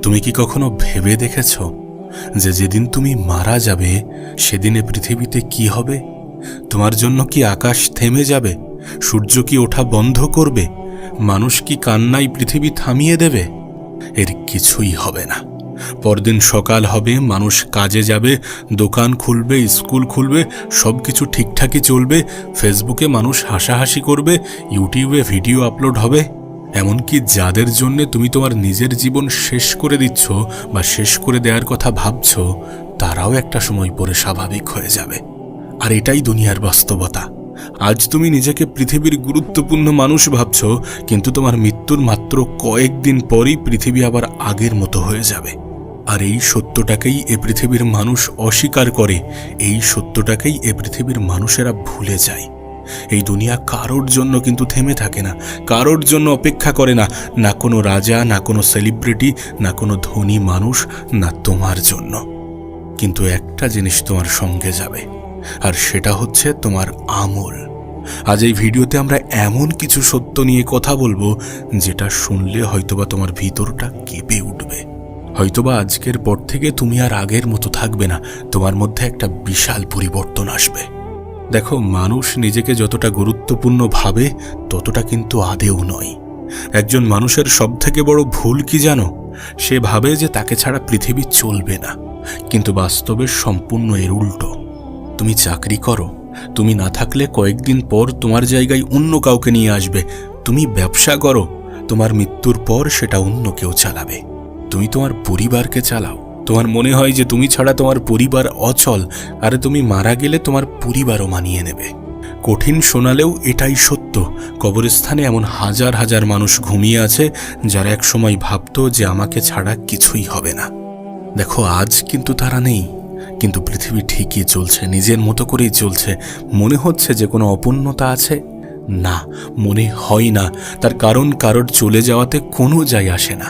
তুমি কি কখনো ভেবে দেখেছ যে যেদিন তুমি মারা যাবে সেদিনে পৃথিবীতে কি হবে? তোমার জন্য কি আকাশ থেমে যাবে? সূর্য কি ওঠা বন্ধ করবে? মানুষ কি কান্নায় পৃথিবী থামিয়ে দেবে? এর কিছুই হবে না। পরদিন সকাল হবে, মানুষ কাজে যাবে, দোকান খুলবে, স্কুল খুলবে, সবকিছু ঠিকঠাকই চলবে। ফেসবুকে মানুষ হাসাহাসি করবে, ইউটিউবে ভিডিও আপলোড হবে। এমনকি যাদের জন্য তুমি তোমার নিজের জীবন শেষ করে দিচ্ছ বা শেষ করে দেওয়ার কথা ভাবছ, তারাও একটা সময় পরে স্বাভাবিক হয়ে যাবে। আর এটাই দুনিয়ার বাস্তবতা। আজ তুমি নিজেকে পৃথিবীর গুরুত্বপূর্ণ মানুষ ভাবছ, কিন্তু তোমার মৃত্যুর মাত্র কয়েকদিন পরই পৃথিবী আবার আগের মতো হয়ে যাবে। আর এই সত্যটাকেই এ পৃথিবীর মানুষ অস্বীকার করে, এই সত্যটাকেই এ পৃথিবীর মানুষেরা ভুলে যায়। এই দুনিয়া কারোর জন্য কিন্তু থেমে থাকে না, কারোর জন্য অপেক্ষা করে না, না কোনো রাজা, না কোনো সেলিব্রিটি, না কোনো ধনী মানুষ, না তোমার জন্য। কিন্তু একটা জিনিস তোমার সঙ্গে যাবে, আর সেটা হচ্ছে তোমার আমল। আজ এই ভিডিওতে আমরা এমন কিছু সত্য নিয়ে কথা বলবো যেটা শুনলে হয়তোবা তোমার ভিতরটা কেঁপে উঠবে। হয়তোবা আজকের পর থেকে তুমি আর আগের মতো থাকবে না, তোমার মধ্যে একটা বিশাল পরিবর্তন আসবে। দেখো, মানুষ নিজেকে যতটা গুরুত্বপূর্ণ ভাবে ততটা কিন্তু আদেও নয়। একজন মানুষের সবথেকে বড় ভুল কি জানো? সে ভাবে যে তাকে ছাড়া পৃথিবী চলবে না, কিন্তু বাস্তবে সম্পূর্ণ এর উল্টো। তুমি চাকরি করো, তুমি না থাকলে কয়েকদিন পর তোমার জায়গায় অন্য কাউকে নিয়ে আসবে। তুমি ব্যবসা করো, তোমার মৃত্যুর পর সেটা অন্য কেউ চালাবে। তুমি তোমার পরিবারকে চালাও, তোমার মনে হয় যে তুমি ছাড়া তোমার পরিবার অচল, আরে তুমি মারা গেলে তোমার পরিবারও মানিয়ে নেবে। কঠিন শোনালেও এটাই সত্য। কবরস্থানে এমন হাজার হাজার মানুষ ঘুমিয়ে আছে যারা এক সময় ভাবতো যে আমাকে ছাড়া কিছুই হবে না। দেখো, আজ কিন্তু তারা নেই, কিন্তু পৃথিবী ঠিকই চলছে, নিজের মতো করেই চলছে। মনে হচ্ছে যে কোনো অপূর্ণতা আছে? না, মনে হয় না। তার কারণ কারোর চলে যাওয়াতে কোনো যায় আসে না।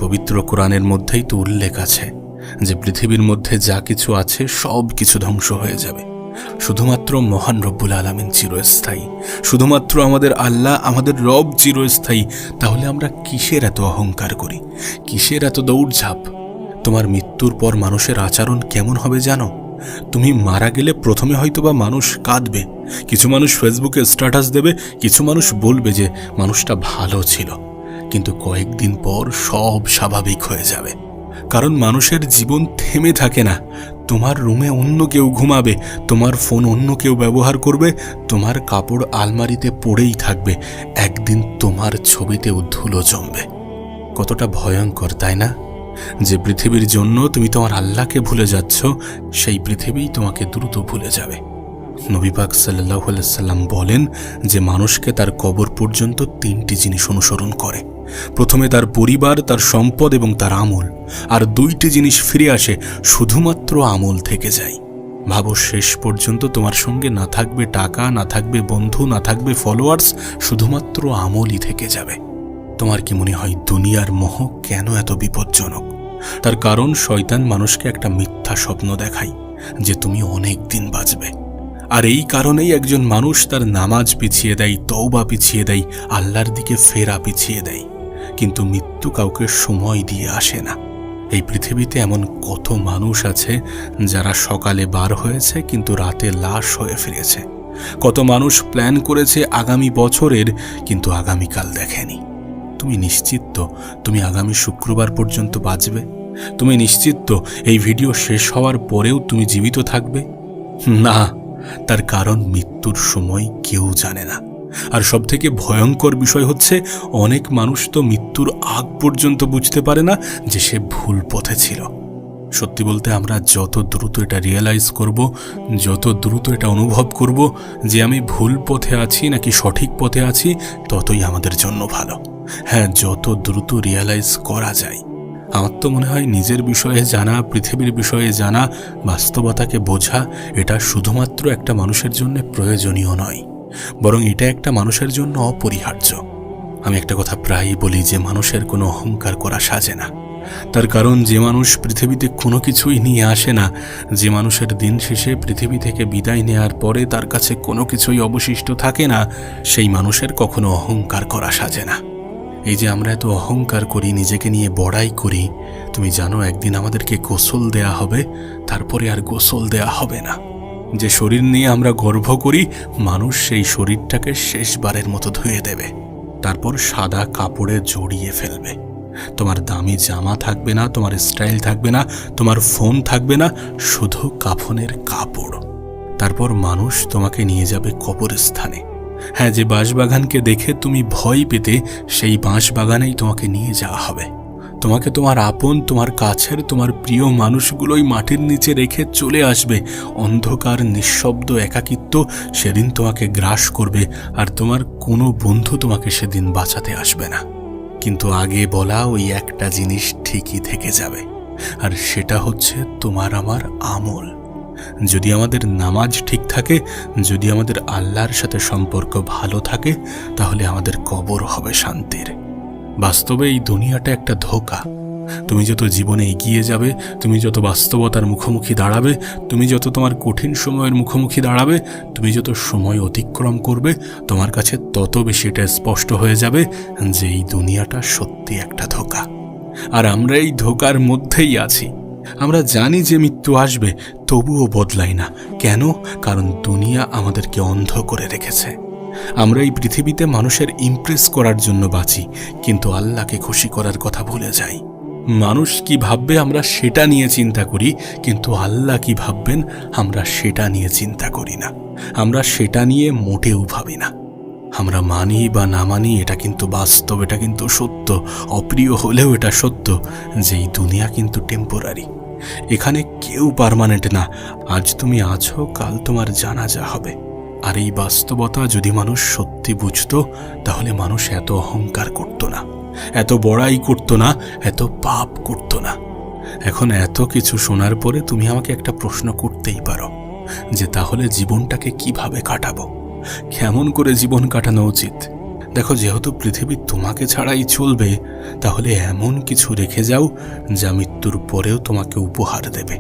পবিত্র কোরআনের মধ্যেই তো উল্লেখ আছে যে পৃথিবীর মধ্যে যা কিছু আছে সব কিছু ধ্বংস হয়ে যাবে, শুধুমাত্র মহান রব্বুল আলামিন চিরস্থায়ী। শুধুমাত্র আমাদের আল্লাহ, আমাদের রব চিরস্থায়ী। তাহলে আমরা কিসের এত অহংকার করি? কিসের এত দৌড়ঝাঁপ? তোমার মৃত্যুর পর মানুষের আচরণ কেমন হবে জানো? তুমি মারা গেলে প্রথমে হয়তোবা মানুষ কাঁদবে, কিছু মানুষ ফেসবুকে স্ট্যাটাস দেবে, কিছু মানুষ বলবে যে মানুষটা ভালো ছিল, কিন্তু কয়েকদিন পর সব স্বাভাবিক হয়ে যাবে। কারণ মানুষের জীবন থেমে থাকে না। তোমার রুমে অন্য কেউ ঘুমাবে, তোমার ফোন অন্য কেউ ব্যবহার করবে, তোমার কাপড় আলমারিতে পড়েই থাকবে, একদিন তোমার ছবিতেও ধুলো জমবে। কতটা ভয়ঙ্কর, তাই না? যে পৃথিবীর জন্য তুমি তোমার আল্লাহকে ভুলে যাচ্ছ, সেই পৃথিবীই তোমাকে দ্রুত ভুলে যাবে। নবী পাক সাল্লাল্লাহু আলাইহি সাল্লাম বলেন যে মানুষকে তার কবর পর্যন্ত 3টি জিনিস অনুসরণ করে। প্রথমে তার পরিবার, তার সম্পদ এবং তার আমল, আর 2টি জিনিস ফিরে আসে, শুধুমাত্র আমল থেকে যায়। ভাবো, শেষ পর্যন্ত তোমার সঙ্গে না থাকবে টাকা, না থাকবে বন্ধু, না থাকবে ফলোয়ার্স, শুধুমাত্র আমলই থেকে যাবে। তোমার কি মনে হয় দুনিয়ার মোহ কেন এত বিপজ্জনক? তার কারণ শয়তান মানুষকে একটা মিথ্যা স্বপ্ন দেখায় যে তুমি অনেক দিন বাঁচবে। আর এই কারণেই একজন মানুষ তার নামাজ পিছিয়ে দেয়, তওবা পিছিয়ে দেয়, আল্লাহর দিকে ফেরা পিছিয়ে দেয়, কিন্তু মৃত্যু কাউকে সময় দিয়ে আসে না। এই পৃথিবীতে এমন কত মানুষ আছে যারা সকালে বার হয়েছে কিন্তু রাতে লাশ হয়ে ফিরেছে। কত মানুষ প্ল্যান করেছে আগামী বছরের, কিন্তু আগামীকাল দেখেনি। তুমি নিশ্চিত তো তুমি আগামী শুক্রবার পর্যন্ত বাঁচবে? তুমি নিশ্চিত তো এই ভিডিও শেষ হওয়ার পরেও তুমি জীবিত থাকবে? না, তার কারণ মৃত্যুর সময় কেউ জানে না। আর সবথেকে ভয়ঙ্কর বিষয় হচ্ছে অনেক মানুষ তো মৃত্যুর আগ পর্যন্ত বুঝতে পারে না যে সে ভুল পথে ছিল। সত্যি বলতে আমরা যত দ্রুত এটা রিয়েলাইজ করব, যত দ্রুত এটা অনুভব করব যে আমি ভুল পথে আছি নাকি সঠিক পথে আছি, ততই আমাদের জন্য ভালো। হ্যাঁ, যত দ্রুত রিয়েলাইজ করা যায়। আমার তো মনে হয় নিজের বিষয়ে জানা, পৃথিবীর বিষয়ে জানা, বাস্তবতাকে বোঝা, এটা শুধুমাত্র একটা মানুষের জন্য প্রয়োজনীয় নয়, বরং এটা একটা মানুষের জন্য অপরিহার্য। আমি একটা কথা প্রায়ই বলি যে মানুষের কোনো অহংকার করা সাজে না। তার কারণ যে মানুষ পৃথিবীতে কোনো কিছুই নিয়ে আসে না, যে মানুষের দিন শেষে পৃথিবী থেকে বিদায় নেওয়ার পরে তার কাছে কোনো কিছুই অবশিষ্ট থাকে না, সেই মানুষের কখনো অহংকার করা সাজে না। এই যে আমরা এত অহংকার করি, নিজেকে নিয়ে বড়াই করি, তুমি জানো একদিন আমাদেরকে গোসল দেয়া হবে, তারপরে আর গোসল দেয়া হবে না। যে শরীর নিয়ে আমরা গর্ব করি, মানুষ সেই শরীরটাকে শেষবারের মতো ধুয়ে দেবে, তারপর সাদা কাপড়ে জড়িয়ে ফেলবে। তোমার দামি জামা থাকবে না, তোমার স্টাইল থাকবে না, তোমার ফোন থাকবে না, শুধু কাফনের কাপড়। তারপর মানুষ তোমাকে নিয়ে যাবে কবরস্থানে। হ্যাঁ, যে বাঁশবাগানকে দেখে তুমি ভয় পেতে, সেই বাঁশবাগানেই তোমাকে নিয়ে যাওয়া হবে। তোমাকে তোমার আপন, তোমার কাছের, তোমার প্রিয় মানুষগুলোই মাটির নিচে রেখে চলে আসবে। অন্ধকার, নিঃশব্দ একাকিত্ব সেদিন তোমাকে গ্রাস করবে, আর তোমার কোনো বন্ধু তোমাকে সেদিন বাঁচাতে আসবে না। কিন্তু আগে বলা ওই একটা জিনিস ঠিকই থেকে যাবে, আর সেটা হচ্ছে তোমার আমার আমল। যদি আমাদের নামাজ ঠিক থাকে, যদি আমাদের আল্লাহর সাথে সম্পর্ক ভালো থাকে, তাহলে আমাদের কবর হবে শান্তির। বাস্তবে এই দুনিয়াটা একটা ধোঁকা। তুমি যত জীবনে এগিয়ে যাবে, তুমি যত বাস্তবতার মুখোমুখি দাঁড়াবে, তুমি যত তোমার কঠিন সময়ের মুখোমুখি দাঁড়াবে, তুমি যত সময় অতিক্রম করবে, তোমার কাছে তত বেশি এটা স্পষ্ট হয়ে যাবে যে এই দুনিয়াটা সত্যি একটা ধোঁকা। আর আমরা এই ধোঁকার মধ্যেই আছি। আমরা জানি যে মৃত্যু আসবে, তবুও বদলাই না। কেন? কারণ দুনিয়া আমাদেরকে অন্ধ করে রেখেছে। আমরা এই পৃথিবীতে মানুষের ইমপ্রেস করার জন্য বাঁচি, কিন্তু আল্লাহকে খুশি করার কথা ভুলে যাই। মানুষ কি ভাববে আমরা সেটা নিয়ে চিন্তা করি, কিন্তু আল্লাহ কি ভাববেন আমরা সেটা নিয়ে চিন্তা করি না। আমরা সেটা নিয়ে মোটেও ভাবি না। আমরা মানি বা না মানি, এটা কিন্তু বাস্তব, এটা কিন্তু সত্য। অপ্রিয় হলেও এটা সত্য যে এই দুনিয়া কিন্তু টেম্পোরারি। এখানে কেউ পার্মানেন্ট না। আজ তুমি আছো, কাল তোমার জানাজা হবে। আর এই বাস্তবতা যদি মানুষ সত্যি বুঝতো, তাহলে মানুষ এত অহংকার করত না, এত বড়াই করত না, এত পাপ করত না। এখন এত কিছু শোনার পরে তুমি আমাকে একটা প্রশ্ন করতেই পারো যে তাহলে জীবনটাকে কিভাবে কাটাবো, কেমন করে জীবন কাটানো উচিত। দেখো, যেহেতু পৃথিবী তোমাকে ছাড়াই চলবে, তাহলে এমন কিছু রেখে যাও যা মৃত্যুর পরেও তোমাকে উপহার দেবে।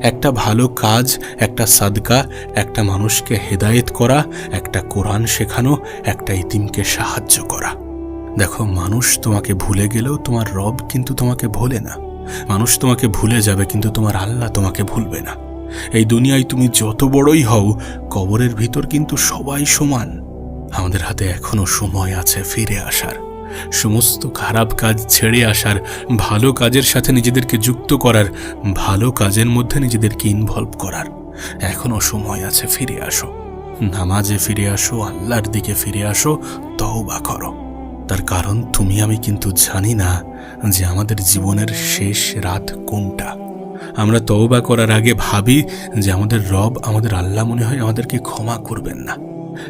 একটা ভালো কাজ, একটা সাদকা, একটা মানুষকে হেদায়েত করা, একটা কোরআন শেখানো, একটা ইতিমকে সাহায্য করা। দেখো, মানুষ তোমাকে ভুলে গেলেও তোমার রব কিন্তু তোমাকে ভোলে না। মানুষ তোমাকে ভুলে যাবে, কিন্তু তোমার আল্লাহ তোমাকে ভুলবে না। এই দুনিয়ায় তুমি যত বড়ই হও, কবরের ভিতর কিন্তু সবাই সমান। আমাদের হাতে এখনো সময় আছে ফিরে আসার, সমস্ত খারাপ কাজ ছেড়ে আসার, ভালো কাজের সাথে নিজেদেরকে যুক্ত করার, ভালো কাজের মধ্যে নিজেদেরকে ইনভলভ করার। এখনো সময় আছে, ফিরে আসো, নামাজে ফিরে আসো, আল্লাহর দিকে ফিরে আসো, তওবা করো। তার কারণ তুমি আমি কিন্তু জানি না যে আমাদের জীবনের শেষ রাত কোনটা। আমরা তওবা করার আগে ভাবি যে আমাদের রব, আমাদের আল্লাহ মনে হয় আমাদেরকে ক্ষমা করবেন না।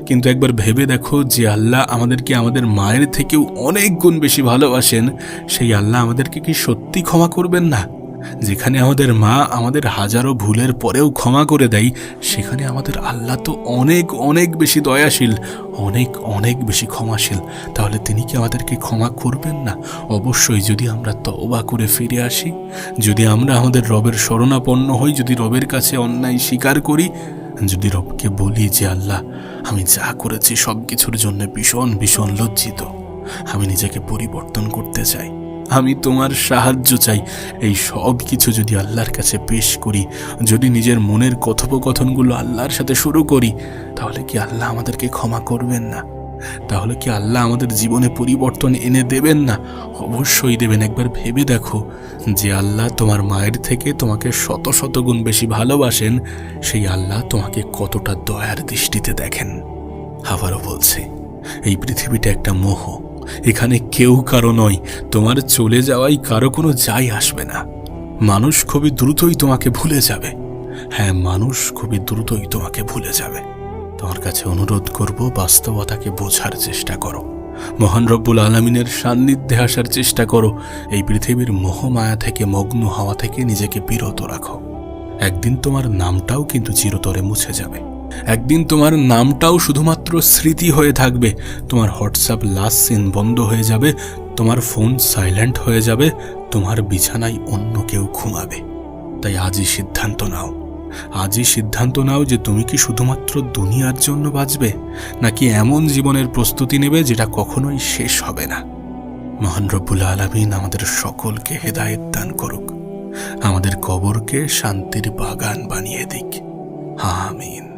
কিন্তু একবার ভেবে দেখো, যে আল্লাহ আমাদেরকে আমাদের মায়ের থেকেও অনেক গুণ বেশি ভালোবাসেন, সেই আল্লাহ আমাদেরকে কি সত্যি ক্ষমা করবেন না? যেখানে আমাদের মা আমাদের হাজারো ভুলের পরেও ক্ষমা করে দেয়, সেখানে আমাদের আল্লাহ তো অনেক অনেক বেশি দয়াশীল, অনেক অনেক বেশি ক্ষমাশীল। তাহলে তিনি কি আমাদেরকে ক্ষমা করবেন না? অবশ্যই, যদি আমরা তওবা করে ফিরে আসি, যদি আমরা আমাদের রবের শরণাপন্ন হই, যদি রবের কাছে অন্যায় স্বীকার করি, যদি রবকে বলি যে আল্লাহ, আমি যা করেছি সব কিছুর জন্য ভীষণ ভীষণ লজ্জিত, আমি নিজেকে পরিবর্তন করতে চাই, আমি তোমার সাহায্য চাই, এই সব কিছু যদি আল্লাহর কাছে পেশ করি, যদি নিজের মনের কথোপকথনগুলো আল্লাহর সাথে শুরু করি, তাহলে কি আল্লাহ আমাদেরকে ক্ষমা করবেন না? তাহলে কি আল্লাহ আমাদের জীবনে পরিবর্তন এনে দেবেন না? অবশ্যই দেবেন। একবার ভেবে দেখো, যে আল্লাহ তোমার মায়ের থেকে তোমাকে শত শত গুণ বেশি ভালোবাসেন, সেই আল্লাহ তোমাকে কতটা দয়ার দৃষ্টিতে দেখেন। আবারও বলছি, এই পৃথিবীটা একটা মোহ। এখানে কেউ কারো নয়। তোমার চলে যাওয়াই কারো কোনো যায় আসবে না। মানুষ খুবই দ্রুতই তোমাকে ভুলে যাবে। হ্যাঁ, মানুষ খুবই দ্রুতই তোমাকে ভুলে যাবে। তোমার কাছে অনুরোধ করব, বাস্তবতাকে বোঝার চেষ্টা করো, মহান রব্বুল আলামিনের সান্নিধ্যে আসার চেষ্টা করো। এই পৃথিবীর মোহমায়া থেকে, মগ্ন হওয়া থেকে নিজেকে বিরত রাখো। একদিন তোমার নামটাও কিন্তু চিরতরে মুছে যাবে। একদিন তোমার নামটাও শুধুমাত্র স্মৃতি হয়ে থাকবে। তোমার হোয়াটসঅ্যাপ লাস্ট সিন বন্ধ হয়ে যাবে, তোমার ফোন সাইলেন্ট হয়ে যাবে, তোমার বিছানায় অন্য কেউ ঘুমাবে। তাই আজই সিদ্ধান্ত নাও, আজই সিদ্ধান্ত নাও যে তুমি কি শুধুমাত্র দুনিয়ার জন্য বাঁচবে, নাকি এমন জীবনের প্রস্তুতি নেবে যেটা কখনোই শেষ হবে না। মহান রব্বুল আলামিন আমাদের সকলকে হেদায়েত দান করুক, আমাদের কবরকে শান্তির বাগান বানিয়ে দিক। আমিন।